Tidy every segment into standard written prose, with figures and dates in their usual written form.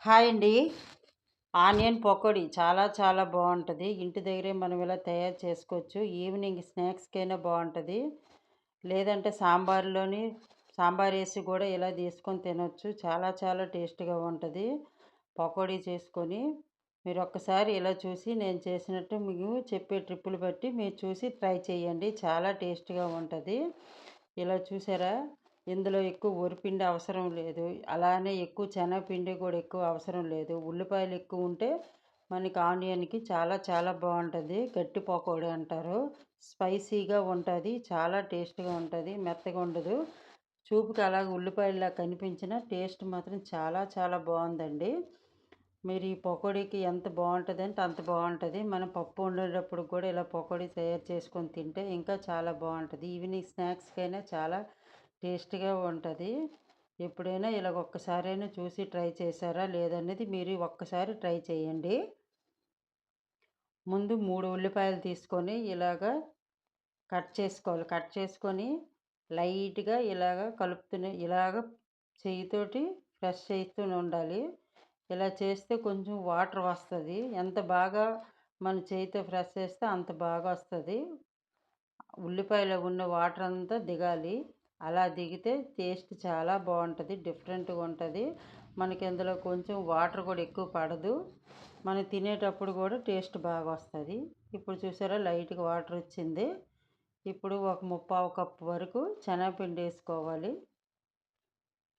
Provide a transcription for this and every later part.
Hi అండి. Onion pakodi చాలా చాలా బాగుంటుంది. ఇంటి దగ్గరే మనం ఇలా తయారు చేసుకోవచ్చు. ఈవినింగ్ స్నాక్స్కైనా బాగుంటుంది. లేదంటే సాంబార్ వేసి కూడా ఇలా తీసుకొని తినొచ్చు. చాలా చాలా టేస్ట్గా ఉంటుంది. పకోడీ చేసుకొని మీరు ఒక్కసారి ఇలా చూసి నేను చేసినట్టు మీకు చెప్పే ట్రిప్పులు బట్టి మీరు చూసి ట్రై చేయండి. చాలా టేస్ట్గా ఉంటుంది. ఇలా చూసారా, ఇందులో ఎక్కువ వరిపిండి అవసరం లేదు. అలానే ఎక్కువ శనగపిండి కూడా ఎక్కువ అవసరం లేదు. ఉల్లిపాయలు ఎక్కువ ఉంటే మనకి ఆనియన్కి చాలా చాలా బాగుంటుంది. గట్టి పకోడీ అంటారు. స్పైసీగా ఉంటుంది. చాలా టేస్ట్గా ఉంటుంది. మెత్తగా ఉండదు. చూపుకి అలాగ ఉల్లిపాయలా కనిపించిన టేస్ట్ మాత్రం చాలా చాలా బాగుందండి. మీరు ఈ పకోడీకి ఎంత బాగుంటుంది అంటే అంత బాగుంటుంది. మనం పప్పు వండేటప్పుడు కూడా ఇలా పకోడీ తయారు చేసుకొని తింటే ఇంకా చాలా బాగుంటుంది. ఈవినింగ్ స్నాక్స్కైనా చాలా టేస్ట్గా ఉంటుంది. ఎప్పుడైనా ఇలా ఒక్కసారైనా చూసి ట్రై చేశారా లేదనేది మీరు ఒక్కసారి ట్రై చేయండి. ముందు 3 ఉల్లిపాయలు తీసుకొని ఇలాగా కట్ చేసుకోవాలి. కట్ చేసుకొని లైట్గా ఇలాగ చెయ్యితోటి ప్రెస్ చేస్తూ ఉండాలి. ఇలా చేస్తే కొంచెం వాటర్ వస్తుంది. ఎంత బాగా మన చేయితో ప్రెస్ చేస్తే అంత బాగా వస్తుంది. ఉల్లిపాయలో ఉన్న వాటర్ అంతా దిగాలి. అలా దిగితే టేస్ట్ చాలా బాగుంటుంది. డిఫరెంట్గా ఉంటుంది. మనకి ఇందులో కొంచెం వాటర్ కూడా ఎక్కువ పడదు. మనం తినేటప్పుడు కూడా టేస్ట్ బాగా వస్తుంది. ఇప్పుడు చూసారా, లైట్గా వాటర్ వచ్చింది. ఇప్పుడు ఒక 3/4 కప్పు వరకు శనగపిండి వేసుకోవాలి.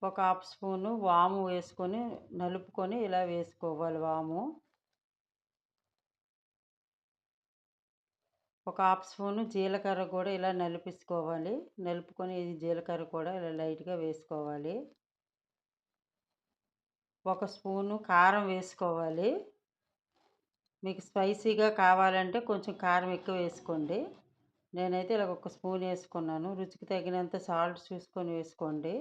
ఒక హాఫ్ స్పూను వాము వేసుకొని నలుపుకొని ఇలా వేసుకోవాలి. వాము ఒక హాఫ్ స్పూను జీలకర్ర కూడా ఇలా నలుపుకొని ఇది జీలకర్ర కూడా ఇలా లైట్గా వేసుకోవాలి. ఒక స్పూను కారం వేసుకోవాలి. మీకు స్పైసీగా కావాలంటే కొంచెం కారం ఎక్కువ వేసుకోండి. నేనైతే ఇలా ఒక స్పూన్ వేసుకున్నాను. రుచికి తగినంత సాల్ట్ చూసుకొని వేసుకోండి.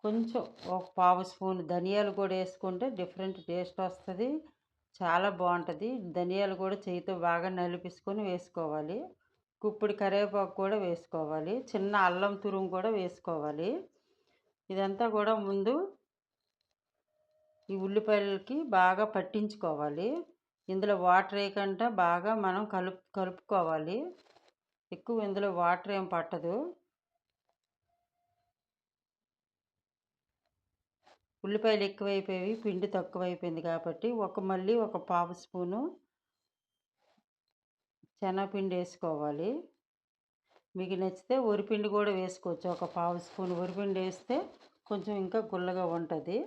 కొంచెం ఒక పావు స్పూన్ ధనియాలు కూడా వేసుకుంటే డిఫరెంట్ టేస్ట్ వస్తుంది. చాలా బాగుంటుంది. ధనియాలు కూడా చేయితో బాగా నలిపేసుకొని వేసుకోవాలి. గుప్పెడు కరివేపాకు కూడా వేసుకోవాలి. చిన్న అల్లం తురుము కూడా వేసుకోవాలి. ఇదంతా కూడా ముందు ఈ ఉల్లిపాయలకి బాగా పట్టించుకోవాలి. ఇందులో వాటర్ వేయకుండా బాగా మనం కలుపుకోవాలి. ఎక్కువ ఇందులో వాటర్ ఏం పట్టదు. ఉల్లిపాయలు ఎక్కువైపోయి పిండి తక్కువైపోయింది కాబట్టి మళ్ళీ ఒక పావు స్పూను శనగపిండి వేసుకోవాలి. మీకు నచ్చితే వరిపిండి కూడా వేసుకోవచ్చు. ఒక పావు స్పూన్ వరిపిండి వేస్తే కొంచెం ఇంకా గుల్లగా ఉంటుంది.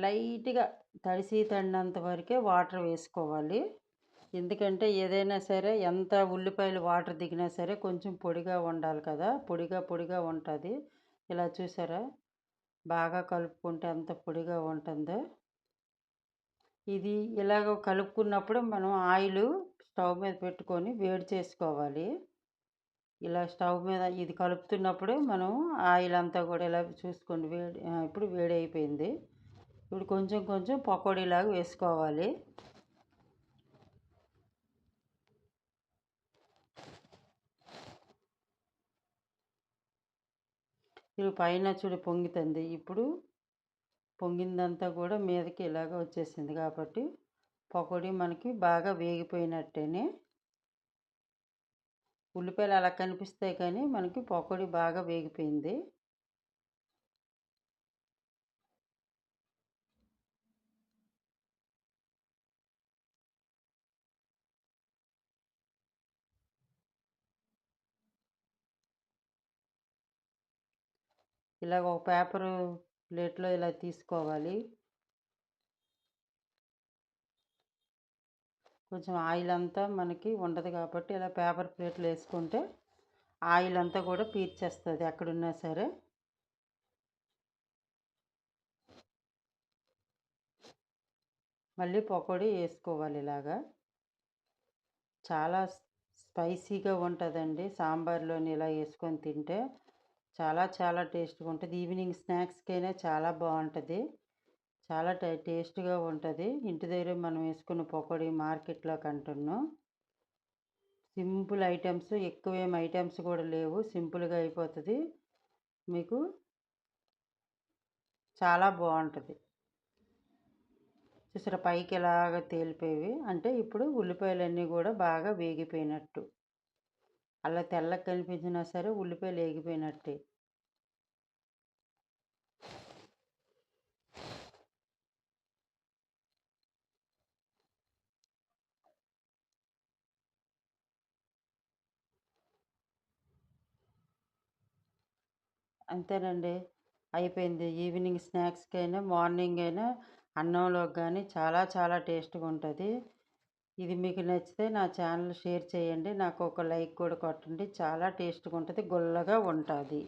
లైట్గా తడినంత వరకే వాటర్ వేసుకోవాలి. ఎందుకంటే ఏదైనా సరే ఎంత ఉల్లిపాయలు వాటర్ దిగినా సరే కొంచెం పొడిగా ఉండాలి కదా. పొడిగా ఉంటుంది. ఇలా చూసారా, బాగా కలుపుకుంటే ఎంత పొడిగా ఉంటుందో. ఇది ఇలాగ కలుపుకున్నప్పుడు మనం ఆయిల్ స్టవ్ మీద పెట్టుకొని వేడి చేసుకోవాలి. ఇలా స్టవ్ మీద ఇది కలుపుతున్నప్పుడు మనం ఆయిల్ అంతా కూడా ఇలా చూసుకోండి. ఇప్పుడు వేడి అయిపోయింది. ఇప్పుడు కొంచెం కొంచెం పకోడీలాగా వేసుకోవాలి. ఇప్పుడు పైన చూడు పొంగుతుంది. ఇప్పుడు పొంగిందంతా కూడా మీదకి ఇలాగ వచ్చేసింది కాబట్టి పకోడీ మనకి బాగా వేగిపోయినట్టేనే. ఉల్లిపాయలు అలా కనిపిస్తాయి కానీ మనకి పకోడీ బాగా వేగిపోయింది. ఇలాగ ఒక పేపరు ప్లేట్లో ఇలా తీసుకోవాలి. కొంచెం ఆయిల్ అంతా మనకి ఉండదు కాబట్టి ఇలా పేపర్ ప్లేట్లో వేసుకుంటే ఆయిల్ అంతా కూడా పీల్చేస్తుంది ఎక్కడున్నా సరే. మళ్ళీ పకోడీ వేసుకోవాలి. ఇలాగా చాలా స్పైసీగా ఉంటుందండి. సాంబార్లోని ఇలా వేసుకొని తింటే చాలా చాలా టేస్ట్గా ఉంటుంది. ఈవినింగ్ స్నాక్స్కైనా చాలా బాగుంటుంది. చాలా టేస్ట్గా ఉంటుంది. ఇంటి దగ్గర మనం వేసుకున్న పకోడీ మార్కెట్లో కంటున్నాం. సింపుల్ ఐటమ్స్, ఎక్కువేం ఐటమ్స్ కూడా లేవు. సింపుల్గా అయిపోతుంది. మీకు చాలా బాగుంటుంది. చూసారా పైకి ఇలాగ తేలిపోయేవి అంటే ఇప్పుడు ఉల్లిపాయలన్నీ కూడా బాగా వేగిపోయినట్టు. అలా తెల్లగా కనిపించినా సరే ఉల్లిపాయలు వేగిపోయినట్టే. అంతేనండి. అయిపోయింది. ఈవినింగ్ స్నాక్స్‌కైనా, మార్నింగ్ అయినా అన్నంలోకి గానీ చాలా చాలా టేస్ట్‌గా ఉంటది. ఇది మీకు నచ్చితే నా ఛానల్ షేర్ చేయండి. నాకు ఒక లైక్ కూడా కొట్టండి. చాలా టేస్ట్‌గా ఉంటది. గుల్లగా ఉంటాది.